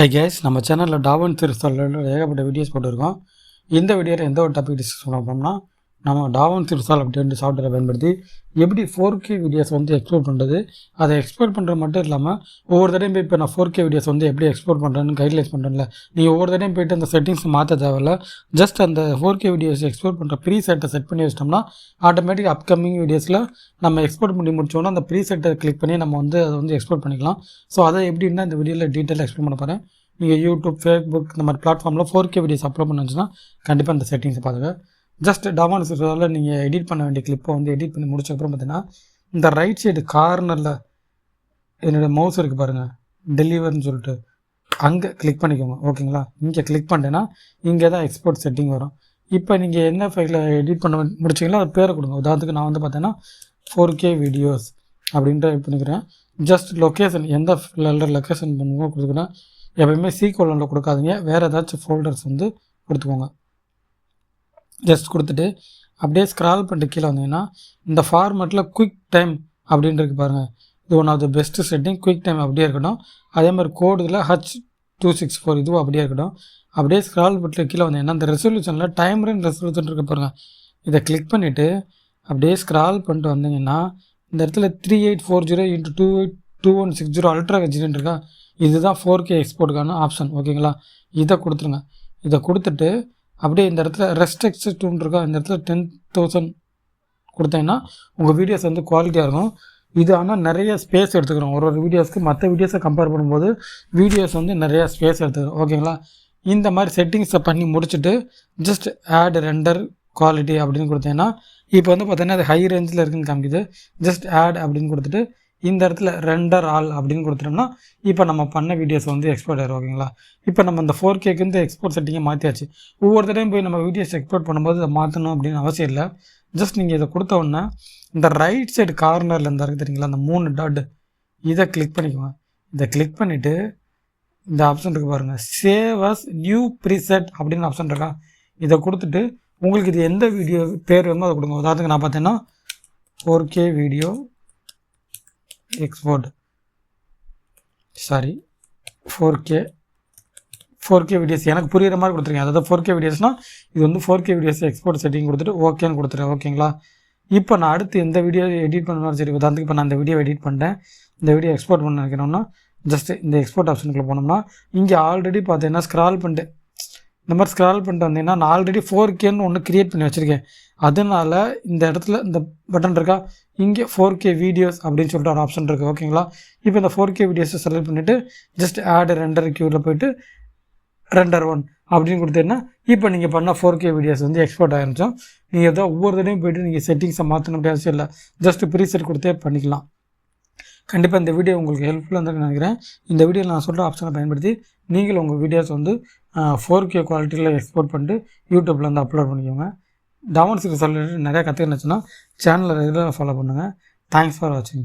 High case, நம்ம சேனலில் DaVinci Resolve ஏகப்பட்ட வீடியோஸ் போட்டுருக்கோம். இந்த வீடியோவில் எந்த ஒரு டாபிக் டிஸ்கஸ் பண்ண போனோம்னா, நம்ம DaVinci Resolve அப்படின்ற சாஃப்ட்வேரை பயன்படுத்தி எப்படி 4K வீடியோஸ் வந்து எக்ஸ்போர்ட் பண்ணுறது, அதை எக்ஸ்போர்ட் பண்ணுறது மட்டும் இல்லாமல் ஒவ்வொரு தடையும் போய் இப்போ நான் 4K வீடியோஸ் வந்து எப்படி எக்ஸ்போர்ட் பண்ணுறேன்னு கைட்லைன்ஸ் பண்ணுறேன்ல, நீங்கள் ஒவ்வொரு தடையும் போய்ட்டு அந்த செட்டிங்ஸ் மாற்ற தேவையில்ல. ஜஸ்ட் அந்த 4K வீடியோஸ் எக்ஸ்போர்ட் பண்ணுற ப்ரீ செட்டை செட் பண்ணி வச்சிட்டோம்னா ஆட்டோமேட்டிக் அப்கமிங் வீடியோஸில் நம்ம எக்ஸ்போர்ட் பண்ணி முடிச்சோன்னா அந்த ப்ரீ செட்டை கிளிக் பண்ணி நம்ம வந்து அதை வந்து எக்ஸ்போர்ட் பண்ணிக்கலாம். ஸோ அதை எப்படின்னா இந்த வீடியோவில் டீட்டெயிலாக எக்ஸ்பிளைன் பண்ண போகிறேன். நீங்கள் யூடியூப், ஃபேஸ்புக் இந்த மாதிரி பிளாட்ஃபார்மில் 4K வீடியோஸ் அப்லோட் பண்ணுச்சுன்னா கண்டிப்பாக இந்த செட்டிங்ஸை பார்த்துங்க. ஜஸ்ட் DaVinci Resolve நீங்கள் எடிட் பண்ண வேண்டிய கிளிப்பை வந்து எடிட் பண்ணி முடிச்சக்கப்புறம் பார்த்தீங்கன்னா இந்த ரைட் சைடு கார்னரில் என்னோடய மவுஸ் இருக்குது பாருங்கள், டெலிவர்னு சொல்லிட்டு அங்கே கிளிக் பண்ணிக்கோங்க. ஓகேங்களா, இங்கே கிளிக் பண்ணிட்டேன்னா இங்கே தான் எக்ஸ்போர்ட் செட்டிங் வரும். இப்போ நீங்கள் என்ன ஃபைலில் எடிட் பண்ண முடிச்சிங்களோ அது பேரை கொடுங்க. உதாரணத்துக்கு நான் வந்து பார்த்தீங்கன்னா 4K வீடியோஸ் அப்படின்ட்டு இது பண்ணிக்கிறேன். ஜஸ்ட் லொக்கேஷன் எந்த லொக்கேஷன் பண்ணுவோம் கொடுக்குறேன். எப்போயுமே C:** கொடுக்காதீங்க, வேறு ஏதாச்சும் ஃபோல்டர்ஸ் வந்து கொடுத்துக்கோங்க. ஜஸ்ட் கொடுத்துட்டு அப்படியே ஸ்க்ரால் பண்ணிட்டு கீழே வந்தீங்கன்னா இந்த ஃபார்மேட்டில் குயிக் டைம் அப்படின்றது பாருங்கள். இது one of the best setting. Quick time அப்படியே இருக்கட்டும். அதே மாதிரி கோடில் H264 இதுவும் அப்படியே இருக்கட்டும். அப்படியே ஸ்க்ரால் பண்ணிட்டு கீழே வந்தீங்கன்னா இந்த ரெசல்யூஷனில் டைம் ரேஞ்ச் ரெசல்யூஷன் இருக்க பாருங்கள். இதை கிளிக் பண்ணிவிட்டு அப்படியே ஸ்க்ரால் பண்ணிட்டு வந்தீங்கன்னா இந்த இடத்துல 3840x2160 அல்ட்ரா ஹெச்டின்னு இருக்கா, இதுதான் 4K எக்ஸ்போர்ட்டுக்கான ஆப்ஷன். ஓகேங்களா, இதை கொடுத்துருங்க. இதை கொடுத்துட்டு அப்படியே இந்த இடத்துல ரெஸ்ட்ரிக்ஷன் இருக்கா, இந்த இடத்துல 10,000 கொடுத்தீங்கன்னா உங்கள் வீடியோஸ் வந்து குவாலிட்டியாக இருக்கும். இது ஆனால் நிறைய ஸ்பேஸ் எடுத்துக்கிறோம். ஒரு வீடியோஸ்க்கு மற்ற வீடியோஸை கம்பேர் பண்ணும்போது வீடியோஸ் வந்து நிறையா ஸ்பேஸ் எடுத்துக்கிறோம். ஓகேங்களா, இந்த மாதிரி செட்டிங்ஸை பண்ணி முடிச்சுட்டு ஜஸ்ட் ஆட் ரெண்டர் குவாலிட்டி அப்படின்னு கொடுத்தீங்கன்னா இப்போ வந்து பார்த்தீங்கன்னா அது ஹை ரேஞ்சில் இருக்குன்னு காமிக்குது. ஜஸ்ட் ஆட் அப்படின்னு கொடுத்துட்டு இந்த இடத்துல ரெண்டர் ஆல் அப்படின்னு கொடுத்துட்டோம்னா இப்போ நம்ம பண்ண வீடியோஸ் வந்து எக்ஸ்போர்ட் ஆயிடும். ஓகேங்களா, இப்போ நம்ம இந்த 4Kக்கு இந்த எக்ஸ்போர்ட் செட்டிங்கை மாற்றியாச்சு. ஒவ்வொரு தடையும் போய் நம்ம வீடியோஸ் எக்ஸ்போர்ட் பண்ணும்போது இதை மாற்றணும் அப்படின்னு அவசியம் இல்லை. ஜஸ்ட் நீங்கள் இதை கொடுத்த உடனே இந்த ரைட் சைடு கார்னரில் இருந்தால் இருக்குது தெரியுங்களா, அந்த 3 டாட் இதை கிளிக் பண்ணிக்கோங்க. இதை கிளிக் பண்ணிவிட்டு இந்த ஆப்ஷன் இருக்குது பாருங்கள், சேவ் அஸ் நியூ ப்ரீசெட் அப்படின்னு ஆப்ஷன் இருக்கா, இதை கொடுத்துட்டு உங்களுக்கு இது எந்த வீடியோ பேர் வேணுமோ அதை கொடுங்க. உதாரணத்துக்கு நான் பார்த்தீங்கன்னா 4K video export 4K videos எனக்கு புரிகிற மாதிரி கொடுத்துருக்கேன். அதாவது 4K வீடியோஸ்னால் இது வந்து 4K வீடியோஸ் எக்ஸ்போர்ட் செட்டிங் கொடுத்துட்டு ஓகேன்னு கொடுத்துருக்கேன். ஓகேங்களா, இப்போ நான் அடுத்து எந்த வீடியோ எடிட் பண்ணணும், சரி உதாரணத்துக்கு இப்போ நான் இந்த வீடியோ எடிட் பண்ணிட்டேன், இந்த வீடியோ எக்ஸ்போர்ட் பண்ண நினைக்கிறோம்னா ஜஸ்ட் இந்த எக்ஸ்போர்ட் ஆப்ஷனுக்குள்ள போனோம்னா இங்கே ஆல்ரெடி பார்த்தீங்கன்னா ஸ்க்ரால் பண்ணிட்டு இந்த மாதிரி ஸ்க்ரால் பண்ணிட்டு வந்தீங்கன்னா நான் ஆல்ரெடி 4Kன்னு ஒன்று க்ரியேட் பண்ணி வச்சுருக்கேன். அதனால் இந்த இடத்துல இந்த பட்டன் இருக்கா, இங்கே 4K வீடியோஸ் அப்படின்னு சொல்லிட்டு ஒரு ஆப்ஷன் இருக்குது. ஓகேங்களா, இப்போ இந்த 4K வீடியோஸை செலக்ட் பண்ணிவிட்டு ஜஸ்ட் ஆட் ரெண்டர் க்யூவில் போய்ட்டு ரெண்டர் 1 அப்படின்னு கொடுத்தீங்கன்னா இப்போ நீங்கள் பண்ண 4K வீடியோஸ் வந்து எக்ஸ்போர்ட் ஆகிருச்சோம். நீங்கள் எதோ ஒவ்வொரு தடையும் போய்ட்டு நீங்கள் செட்டிங்ஸை மாற்றணும் அப்படி அவசியம் இல்லை. ஜஸ்ட் ப்ரீசெட் கொடுத்தே பண்ணிக்கலாம். கண்டிப்பாக இந்த வீடியோ உங்களுக்கு ஹெல்ப்ஃபுல்லாக இருந்திருக்குன்னு நினைக்கிறேன். இந்த வீடியோவில் நான் சொல்கிற ஆப்ஷனை பயன்படுத்தி நீங்கள் உங்கள் வீடியோஸ் வந்து 4K குவாலிட்டியில் எக்ஸ்போர்ட் பண்ணிட்டு யூடியூப்பில் வந்து அப்லோட் பண்ணிக்கோங்க. DaVinci Resolve நிறையா கற்றுக்கிச்சுன்னா சேனலை ரெகுலராக ஃபாலோ பண்ணுங்கள். தேங்க்ஸ் ஃபார் வாட்சிங்.